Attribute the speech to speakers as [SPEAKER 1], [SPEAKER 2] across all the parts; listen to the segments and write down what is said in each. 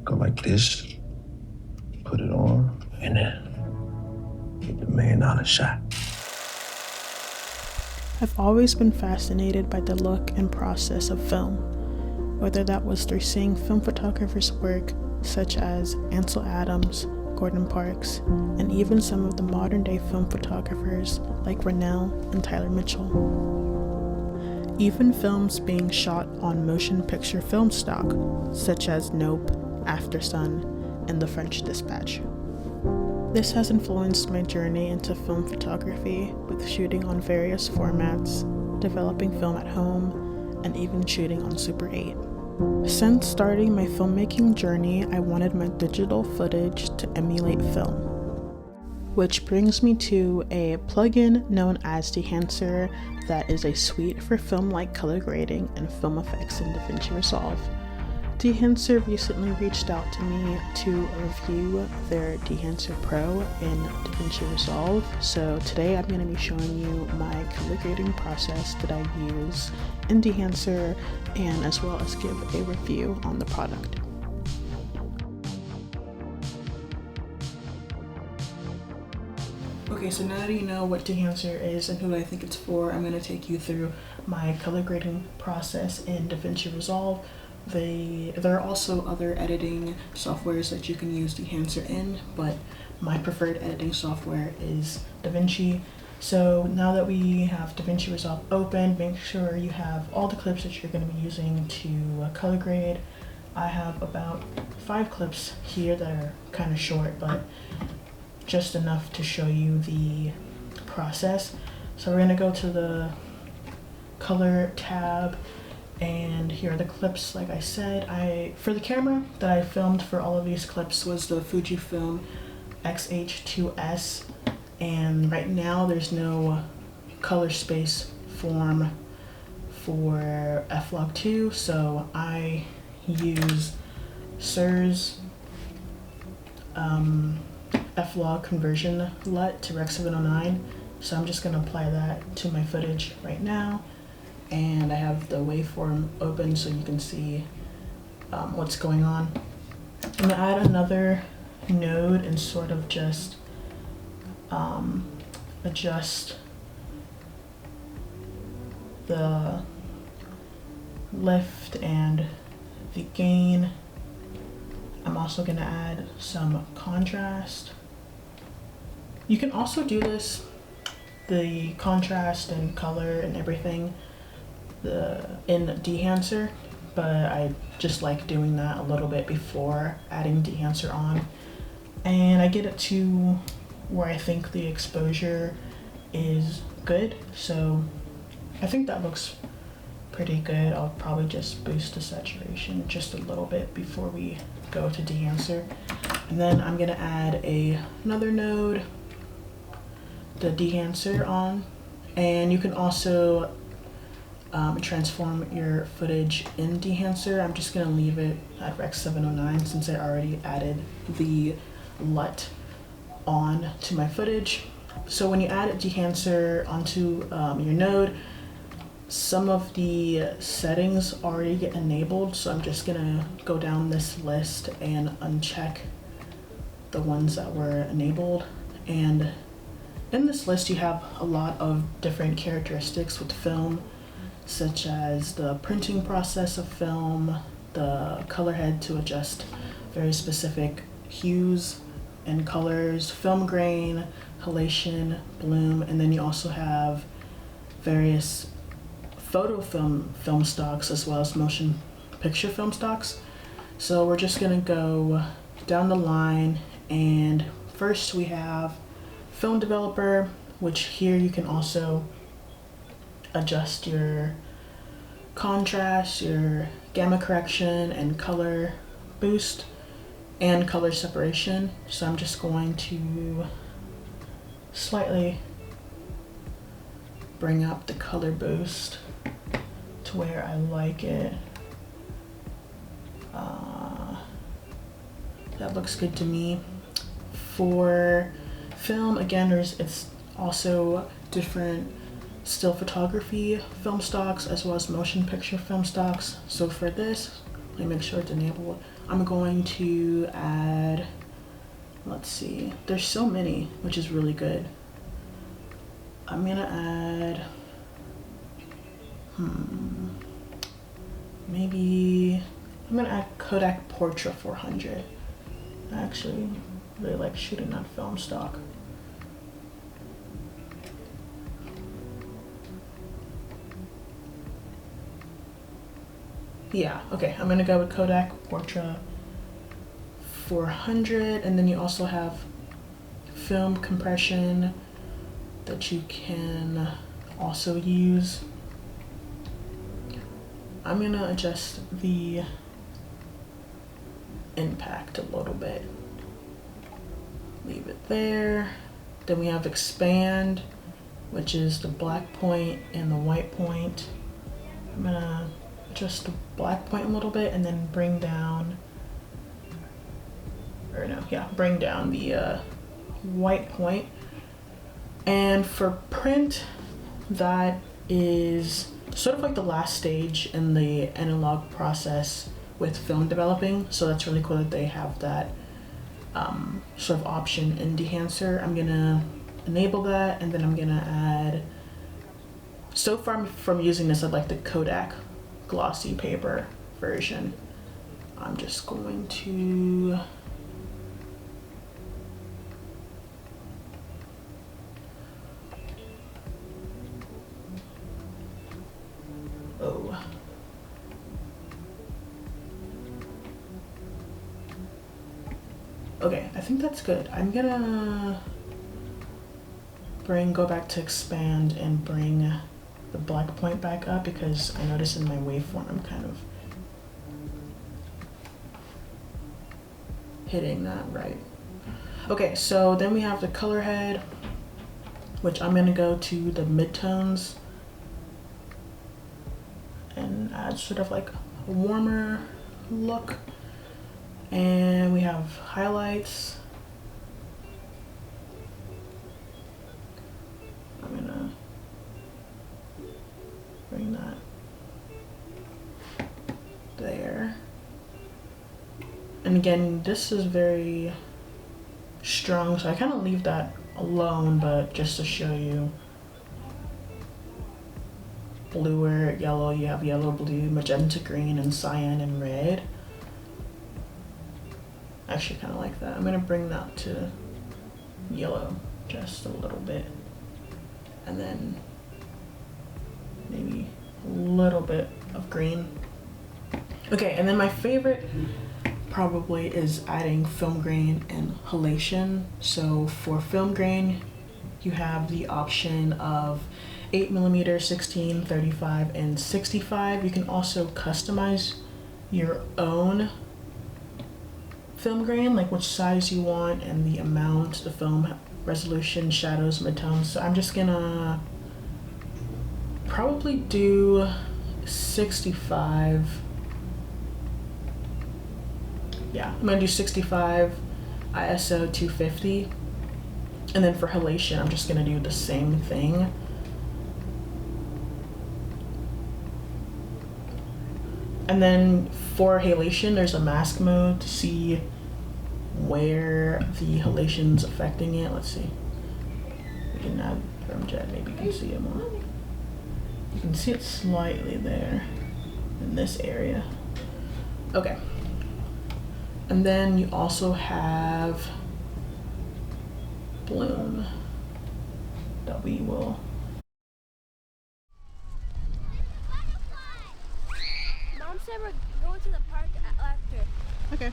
[SPEAKER 1] Go like this, put it on, and then get the $1 million shot.
[SPEAKER 2] I've always been fascinated by the look and process of film, whether that was through seeing film photographers' work such as Ansel Adams, Gordon Parks, and even some of the modern day film photographers like Rennell and Tyler Mitchell. Even films being shot on motion picture film stock, such as Nope, After Sun, and The French Dispatch. This has influenced my journey into film photography, with shooting on various formats, developing film at home, and even shooting on Super 8. Since starting my filmmaking journey, I wanted my digital footage to emulate film. Which brings me to a plugin known as Dehancer that is a suite for film-like color grading and film effects in DaVinci Resolve. Dehancer recently reached out to me to review their Dehancer Pro in DaVinci Resolve, so today I'm going to be showing you my color grading process that I use in Dehancer, and as well as give a review on the product. Okay, so now that you know what Dehancer is and who I think it's for, I'm going to take you through my color grading process in DaVinci Resolve. There are also other editing softwares that you can use Dehancer in, but my preferred editing software is DaVinci. So now that we have DaVinci Resolve open, make sure you have all the clips that you're going to be using to color grade. I have about 5 clips here that are kind of short, but just enough to show you the process. So we're going to go to the color tab, and here are the clips. Like I said, for the camera that I filmed for all of these clips was the Fujifilm X-H2S, and right now there's no color space form for FLog 2, so I use SIR's FLog Conversion LUT to Rec. 709, so I'm just going to apply that to my footage right now. And I have the waveform open so you can see what's going on. I'm going to add another node and sort of just adjust the lift and the gain. I'm also going to add some contrast. You can also do this, the contrast and color and everything, in Dehancer, but I just like doing that a little bit before adding Dehancer on. And I get it to where I think the exposure is good, so I think that looks pretty good. I'll probably just boost the saturation just a little bit before we go to Dehancer. And then I'm gonna add another node, the Dehancer on, and you can also transform your footage in Dehancer. I'm just gonna leave it at Rec. 709 since I already added the LUT on to my footage. So when you add Dehancer onto your node, some of the settings already get enabled, so I'm just gonna go down this list and uncheck the ones that were enabled. And in this list you have a lot of different characteristics with film, such as the printing process of film, the color head to adjust very specific hues and colors, film grain, halation, bloom, and then you also have various photo film stocks as well as motion picture film stocks. So we're just gonna go down the line, and first we have film developer, which here you can also adjust your contrast, your gamma correction, and color boost and color separation. So I'm just going to slightly bring up the color boost to where I like it. That looks good to me. For film, again, it's also different still photography film stocks as well as motion picture film stocks. So for this, let me make sure to enable I'm going to add, let's see, there's so many, which is really good. I'm gonna add, maybe, I'm gonna add Kodak Portra 400. I actually really like shooting on film stock. Yeah, okay, I'm gonna go with Kodak Portra 400, and then you also have film compression that you can also use. I'm gonna adjust the impact a little bit. Leave it there. Then we have expand, which is the black point and the white point. I'm gonna adjust the black point a little bit and then bring down, bring down the white point. And for print, that is sort of like the last stage in the analog process with film developing. So that's really cool that they have that sort of option in Dehancer. I'm gonna enable that, and then I'm gonna add, so far from using this, I'd like the Kodak glossy paper version. I'm just going to okay, I think that's good. I'm gonna go back to expand and bring the black point back up, because I notice in my waveform I'm kind of hitting that right. Okay, so then we have the color head, which I'm gonna go to the midtones and add sort of like a warmer look. And we have highlights. I'm gonna bring that there. And again, this is very strong, so I kind of leave that alone, but just to show you, bluer, yellow, you have yellow, blue, magenta, green, and cyan and red. I actually kind of like that. I'm gonna bring that to yellow just a little bit, and then maybe a little bit of green. Okay, and then my favorite probably is adding film grain and halation. So for film grain, you have the option of 8mm, 16, 35, and 65. You can also customize your own film grain, like which size you want and the amount, the film resolution, shadows, midtones. So I'm just gonna probably do 65. Yeah, I'm gonna do 65, ISO 250. And then for halation, I'm just gonna do the same thing. And then for halation, there's a mask mode to see where the halation's affecting it. Let's see. We can add from jet, maybe you can see it more. You can see it slightly there in this area. Okay. And then you also have bloom that we will.
[SPEAKER 3] Mom said we're going to the park after.
[SPEAKER 2] Okay.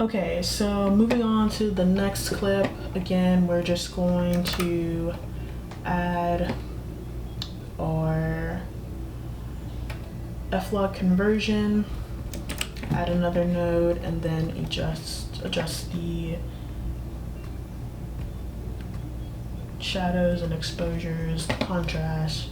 [SPEAKER 2] Okay, so moving on to the next clip. Again, we're just going to add our FLog conversion, add another node, and then adjust the shadows and exposures, contrast.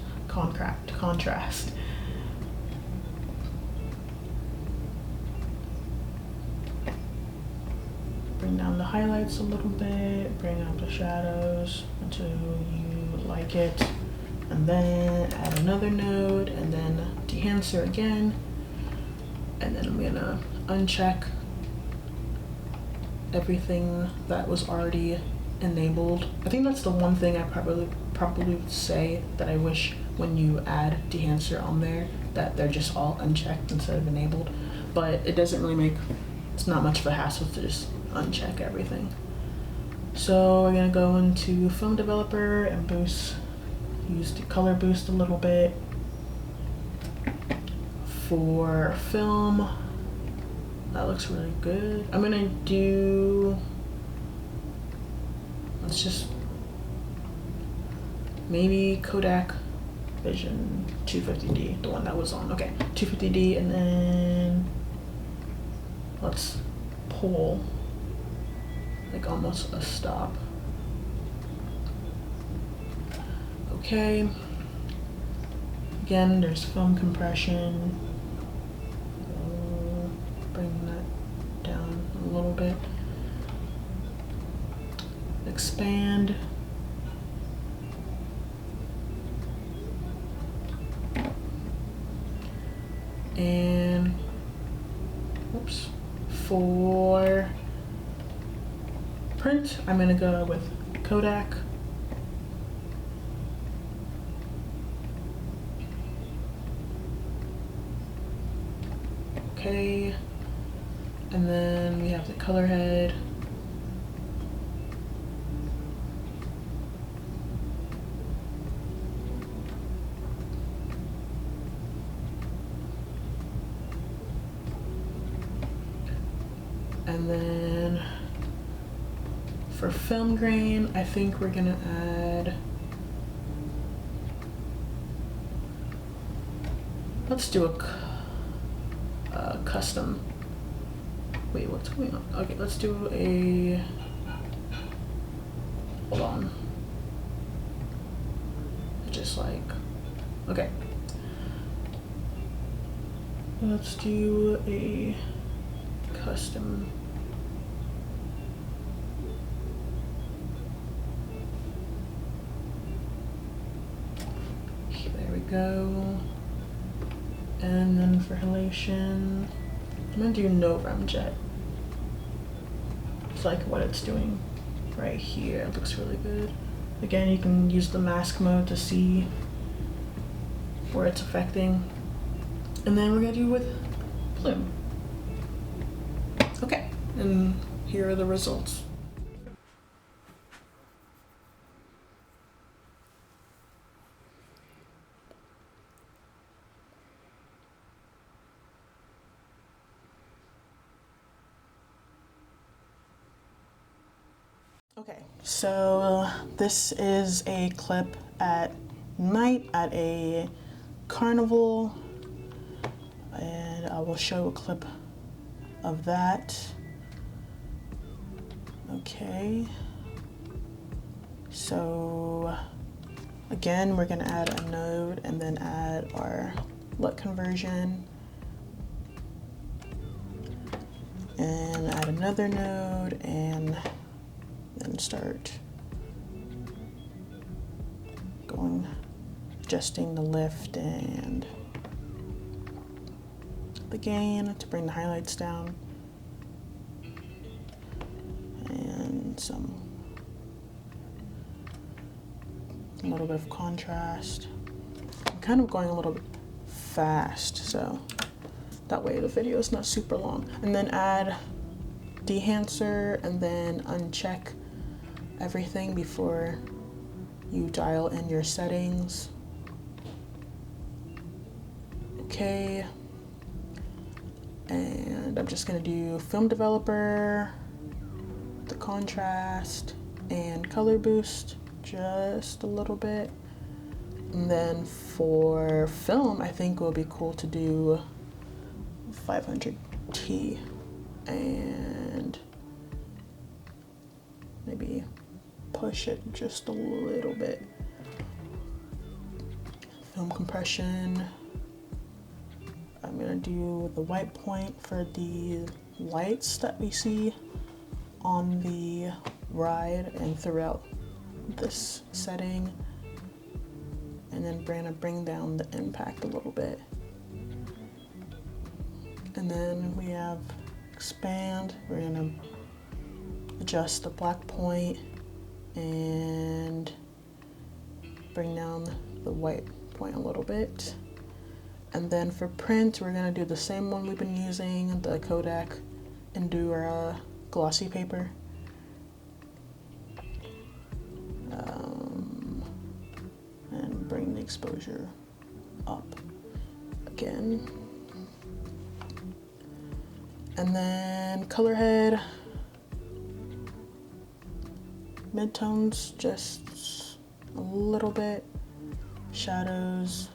[SPEAKER 2] Bring down the highlights a little bit, bring up the shadows until you like it. and then add another node, and then dehancer again, and then I'm gonna uncheck everything that was already enabled. I think that's the one thing I probably would say that I wish when you add dehancer on there, that they're just all unchecked instead of enabled. But it doesn't really make, it's not much of a hassle to just uncheck everything. So we're gonna go into Film Developer and use the color boost a little bit. For film, that looks really good. I'm gonna do, let's just, maybe Kodak Vision 250D, the one that was on. Okay, 250D, and then let's pull like almost a stop. Okay. Again, there's film compression. Bring that down a little bit. Expand. And oops, for print, I'm gonna go with Kodak. Okay, and then we have the color head. And then for film grain, I think we're gonna add, let's do a custom. Wait, what's going on? Okay, let's do a, hold on. Just like, okay. Let's do a custom. There we go. And then for halation, I'm gonna do no remjet. It's like what it's doing right here. It looks really good. Again, you can use the mask mode to see where it's affecting. And then we're gonna do with plume. Okay, and here are the results. Okay, so this is a clip at night at a carnival, and I will show a clip of that. Okay, so again, we're gonna add a node and then add our FLog conversion, and add another node, and then start going, adjusting the lift and the gain to bring the highlights down, and a little bit of contrast. I'm kind of going a little bit fast, so that way the video is not super long. And then add dehancer, and then uncheck everything before you dial in your settings. Okay, and I'm just gonna do film developer, the contrast, and color boost just a little bit. And then for film, I think it would be cool to do 500T and maybe push it just a little bit. Film compression, I'm gonna do the white point for the lights that we see on the ride and throughout this setting. and then we're gonna bring down the impact a little bit. And then we have expand. We're gonna adjust the black point and bring down the white point a little bit. And then for print, we're gonna do the same one we've been using, the Kodak, and do our glossy paper. And bring the exposure up again. And then color head, midtones just a little bit, shadows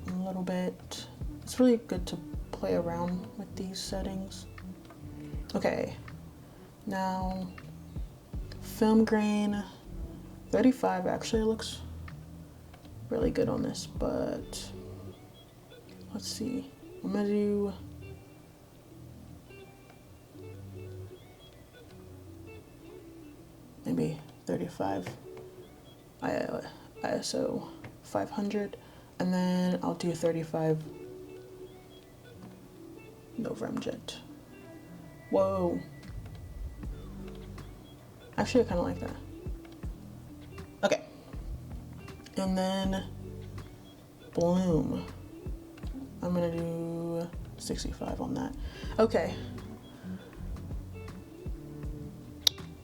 [SPEAKER 2] a little bit. It's really good to play around with these settings. Okay, now film grain 35 actually looks really good on this, but let's see. I'm gonna do maybe 35 ISO 500, and then I'll do 35 no remjet. Whoa. Actually, I kind of like that. Okay. And then bloom. I'm gonna do 65 on that. Okay.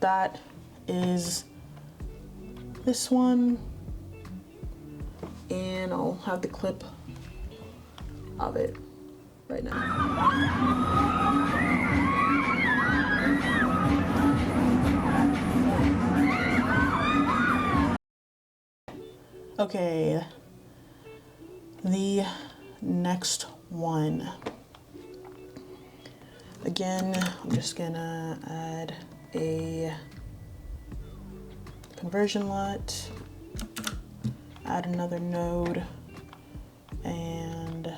[SPEAKER 2] That is this one. And I'll have the clip of it right now. Okay, the next one. Again, I'm just gonna add a conversion LUT, add another node, and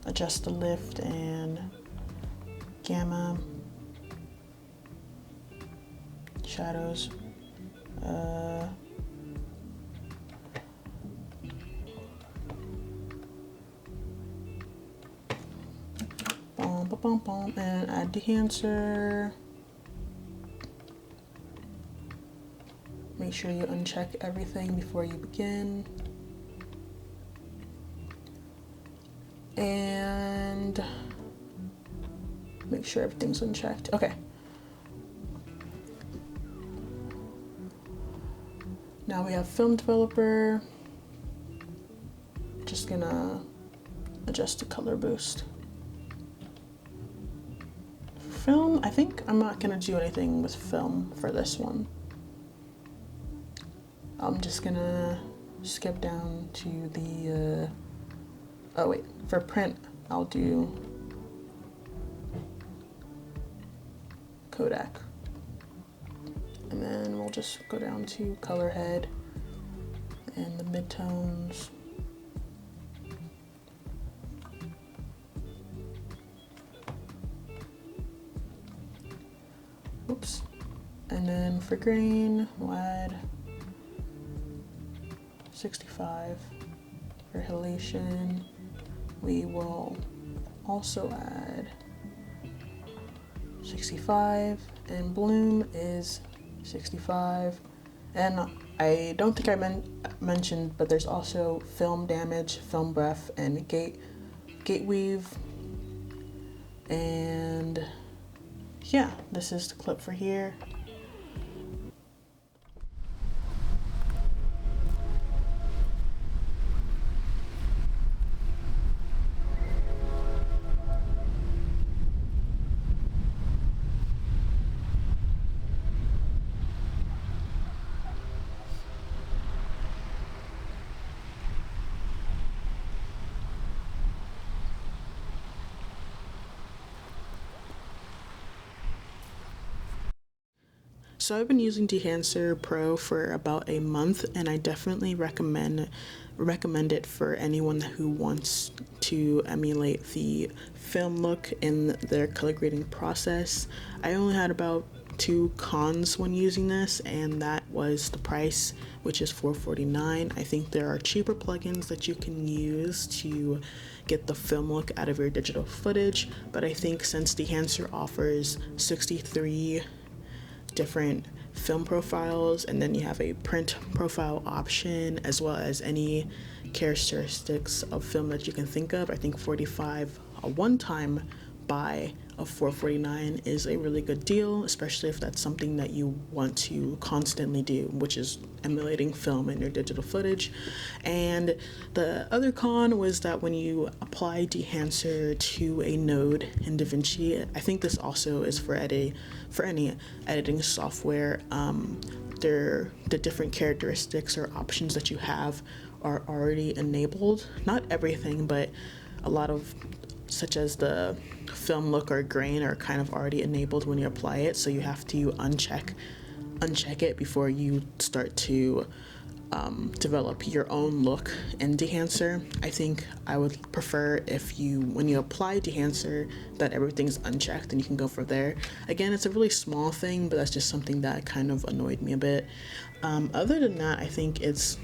[SPEAKER 2] adjust the lift and gamma, shadows. And add Dehancer. Make sure you uncheck everything before you begin. And make sure everything's unchecked. Okay. Now we have film developer. Just gonna adjust the color boost. Film, I think I'm not gonna do anything with film for this one. I'm just gonna skip down to the, oh wait, for print, I'll do Kodak. And then we'll just go down to color head and the midtones. Oops. And then for grain, we'll add 65. For halation, we will also add 65, and bloom is 65. And I don't think I mentioned, but there's also film damage, film breath, and gate weave. And yeah, this is the clip for here. So I've been using Dehancer Pro for about a month, and I definitely recommend it for anyone who wants to emulate the film look in their color grading process. I only had about two cons when using this, and that was the price, which is $449. I think there are cheaper plugins that you can use to get the film look out of your digital footage, but I think since Dehancer offers 63 different film profiles, and then you have a print profile option, as well as any characteristics of film that you can think of, I think 45 a one-time buy of $449 is a really good deal, especially if that's something that you want to constantly do, which is emulating film in your digital footage. And the other con was that when you apply Dehancer to a node in DaVinci, I think this also is for any editing software, the different characteristics or options that you have are already enabled. Not everything, but a lot of, such as the film look or grain, are kind of already enabled when you apply it, so you have to uncheck it before you start to develop your own look in Dehancer. I think I would prefer when you apply Dehancer, that everything's unchecked and you can go from there. Again, it's a really small thing, but that's just something that kind of annoyed me a bit. Other than that, I think it's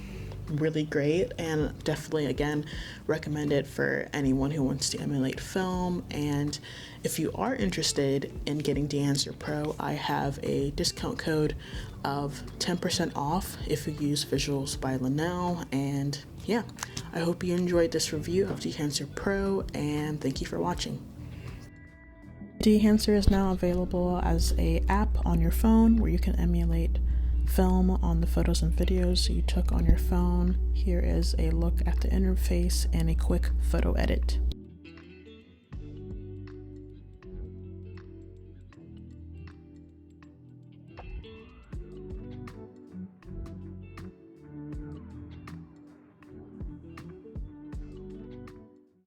[SPEAKER 2] really great, and definitely again recommend it for anyone who wants to emulate film. And if you are interested in getting Dehancer Pro, I have a discount code of 10% off if you use Visuals by Linnell. And yeah, I hope you enjoyed this review of Dehancer Pro, and thank you for watching. Dehancer is now available as an app on your phone where you can emulate film on the photos and videos you took on your phone. Here is a look at the interface and a quick photo edit.